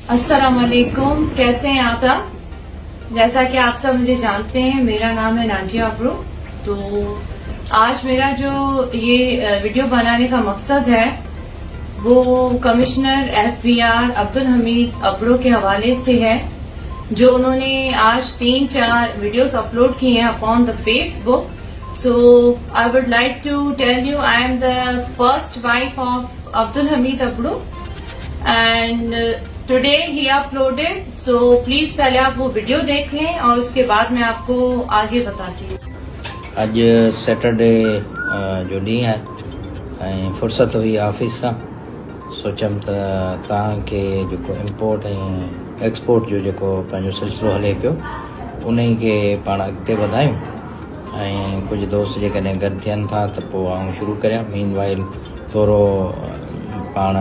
अस्सलाम वालेकुम, कैसे हैं आप सब? जैसा कि आप सब मुझे जानते हैं, मेरा नाम है नाजिया अब्रू। तो आज मेरा जो ये वीडियो बनाने का मकसद है वो कमिश्नर FBI अब्दुल हमीद अब्रू के हवाले से है, जो उन्होंने आज 3-4 वीडियोस अपलोड किए हैं upon the Facebook. So I would like to tell you I am the first wife of Abdul Hamid Abru and today he uploaded. So please पहले आप वो वीडियो देख लें और उसके बाद मैं आपको आगे बताती हूँ। अज सैटरडे जो ॾींहुं है ऐं फुर्सत हुई ऑफिस खां, सोचम त तव्हांखे जेको इम्पोर्ट ऐं एक्सपोर्ट जो जेको पंहिंजो सिलसिलो हले पियो उन ई खे पाण अॻिते वधायूं ऐं कुझु दोस्त जेकॾहिं गॾु थियनि था त पोइ आउं शुरू करियां। मीन वाइल थोरो पाण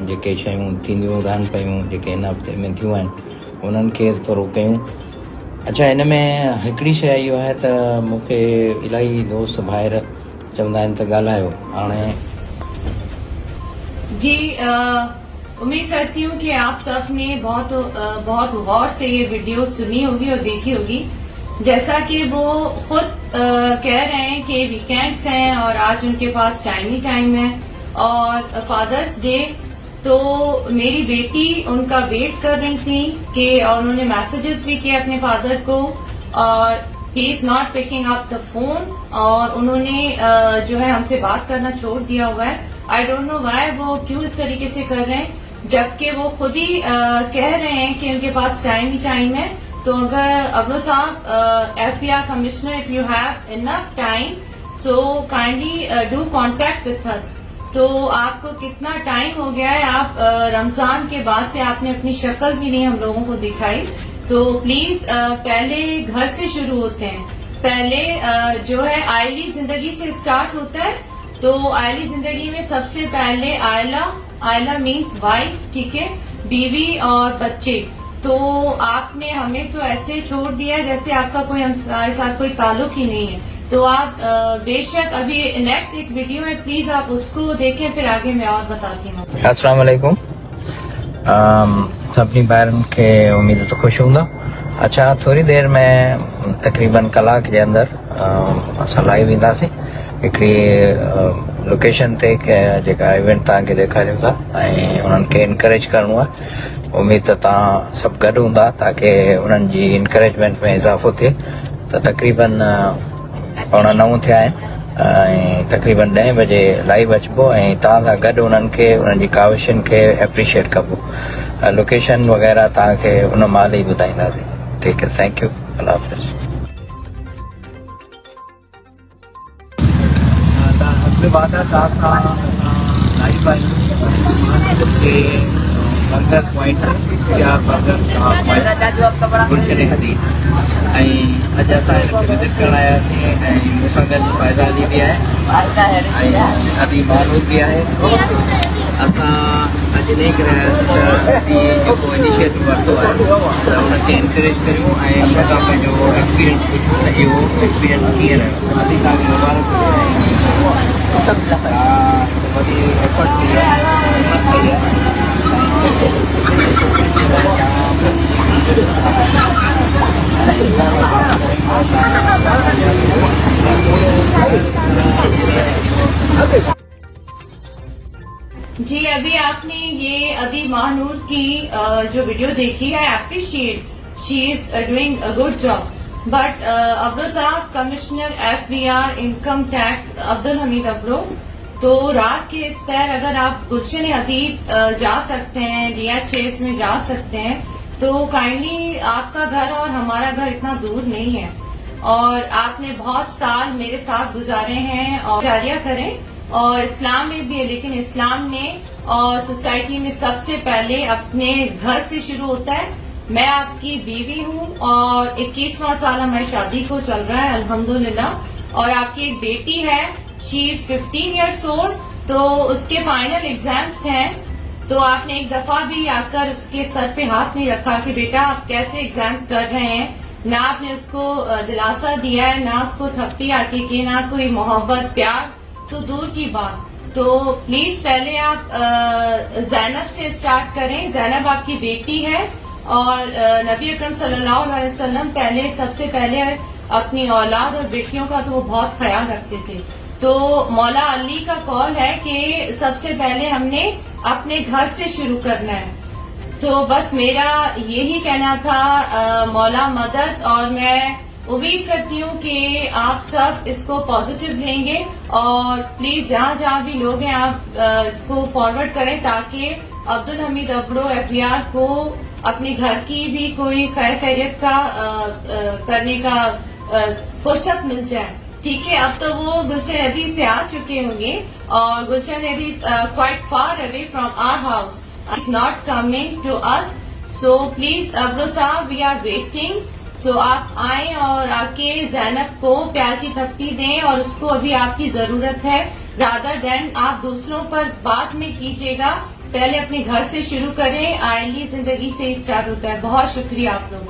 जेके शयूं थींदियूं रहनि पियूं, जेके हिन हफ़्ते में थियूं आहिनि उन्हनि खे थोरो कयूं। अच्छा, हिन में हिकिड़ी शइ इहो आहे त मूंखे इलाही दोस्त ॿाहिरि चवंदा आहिनि त ॻाल्हायो। हाणे जी उम्मीद करती हूँ कि आप सब ने बहुत गौर से ये वीडियो सुनी होगी और देखी होगी। जैसा कि वो खुद कह रहे हैं कि वीकेंड्स हैं और आज उनके पास टाइम ही टाइम है और फादर्स डे, तो मेरी बेटी उनका वेट कर रही थी कि और उन्होंने मैसेजेस भी किए अपने फादर को और he is not picking up the phone और उन्होंने जो है हमसे बात करना छोड़ दिया हुआ है। आई डोंट नो व्हाई, वो क्यों इस तरीके से कर रहे हैं जबकि वो खुद ही कह रहे हैं कि उनके पास टाइम ही टाइम है। तो अगर अब्रू साहब FBI commissioner, if you have enough time so kindly do contact with us. तो आपको कितना टाइम हो गया है, आप रमजान के बाद से आपने अपनी शक्ल भी नहीं हम लोगों को दिखाई। तो प्लीज पहले घर से शुरू होते हैं। पहले जो है आयली जिंदगी से स्टार्ट होता है। तो आयली जिंदगी में सबसे पहले आयला मीन्स वाइफ, ठीक है, बीवी और बच्चे। तो आपने हमें तो ऐसे छोड़ दिया जैसे आपका कोई हमारे साथ कोई ताल्लुक ही नहीं है। तो आप बेशक अभी नेक्स्ट एक वीडियो है, प्लीज आप उसको देखें, फिर आगे मैं और बताती हूँ। अस्सलाम वालेकुम सभिनी ॿारनि खे उमेद तो ख़ुशि हूंदा। अच्छा, थोड़ी देर में तक़रीबन कलाक जे अंदरि असां लाइव ईंदासीं हिकिड़ी लोकेशन ते जेका इवेंट तव्हांखे ॾेखारियूं था ऐं उन्हनि खे इनकरेज करिणो आहे। उमेद त तव्हां सभु गॾु हूंदा ताकी उन्हनि जी इनकरेजमेंट में इज़ाफ़ो थिए। त तक़रीबन 9:15 थिया आहिनि ऐं तक़रीबन 10 बजे लाइव अचिबो ऐं तव्हां सां गॾु उन्हनि खे उन्हनि जी काविशुनि खे एप्रिशिएट कबो। लोकेशन वग़ैरह तव्हांखे उन महिल ई ॿुधाईंदासीं। ठीकु है, थैंक यू, अल्लाह हाफ़िज़। बादल साहब का लाइव आई बर्गर पॉइंट या बर्गर गुलशन स्ट्रीट ऐं अॼु असां विज़िट करणु आयासीं ऐं मूंसां गॾु फ़ाइदा अली बि आहे ऐं अदी मानूस बि आहे। असां अॼु ॾेई करे आयासीं जेको इनिशिएटिव वरितो आहे त हुनखे इनकरेज करियूं ऐं हुनखां पंहिंजो एक्सपीरियंस पुछूं त इहो एक्सपीरियंस कीअं रहियो। अदी तव्हांखे मुबारक सभु वॾी एफर्ट कई आहे, मस्तु कई आहे। जी अभी आपने ये अदी महानूर की जो वीडियो देखी है, appreciate, she is doing a good job. But Abru sahab commissioner FBI income tax Abdul Hamid Abru, तो रात के इस पैर अगर आप गुलशन हदीद जा सकते हैं, DH में जा सकते हैं, तो काइंडली आपका घर और हमारा घर इतना दूर नहीं है और आपने बहुत साल मेरे साथ गुजारे हैं और जारिया करें। और इस्लाम में भी है, लेकिन इस्लाम ने और सोसाइटी में सबसे पहले अपने घर से शुरू होता है। मैं आपकी बीवी हूँ और 21वां साल हमारी शादी को चल रहा है अल्हम्दुलिल्लाह। और आपकी एक बेटी है, शी इज 15 ईयर्स ओल्ड, तो उसके फाइनल एग्जाम्स हैं। तो आपने एक दफा भी आकर उसके सर पे हाथ नहीं रखा कि बेटा आप कैसे एग्जाम कर रहे हैं, ना आपने उसको दिलासा दिया है, ना उसको थप्पी आके की, ना कोई मोहब्बत प्यार, तो दूर की बात। तो प्लीज पहले आप जैनब से स्टार्ट करें। जैनब आपकी बेटी है और नबी अकरम सल्लल्लाहु अलैहि वसल्लम पहले सबसे पहले अपनी औलाद और बेटियों का तो वो बहुत ख्याल रखते थे। तो मौला अली का कॉल है कि सबसे पहले हमने अपने घर से शुरू करना है। तो बस मेरा यही कहना था मौला मदद, और मैं उम्मीद करती हूँ कि आप सब इसको पॉजिटिव लेंगे और प्लीज जहाँ जहाँ भी लोग हैं आप इसको फॉरवर्ड करें ताकि अब्दुल हमीद अब्रो FBR को अपने घर की भी कोई खैर खैरियत का करने का फुर्सत मिल जाए। ठीक है, अब तो वो गुलशन नदी से आ चुके होंगे और Gulshan nadi quite far away from our house, is not coming to us. So please Abro sahab, we are waiting. सो आप आए और आके जैनब को प्यार की थप्पी दें और उसको अभी आपकी जरूरत है, रादर देन आप दूसरों पर बाद में कीजिएगा। पहले अपने घर से शुरू करें, आयली जिंदगी से स्टार्ट होता है। बहुत शुक्रिया आप लोगों का।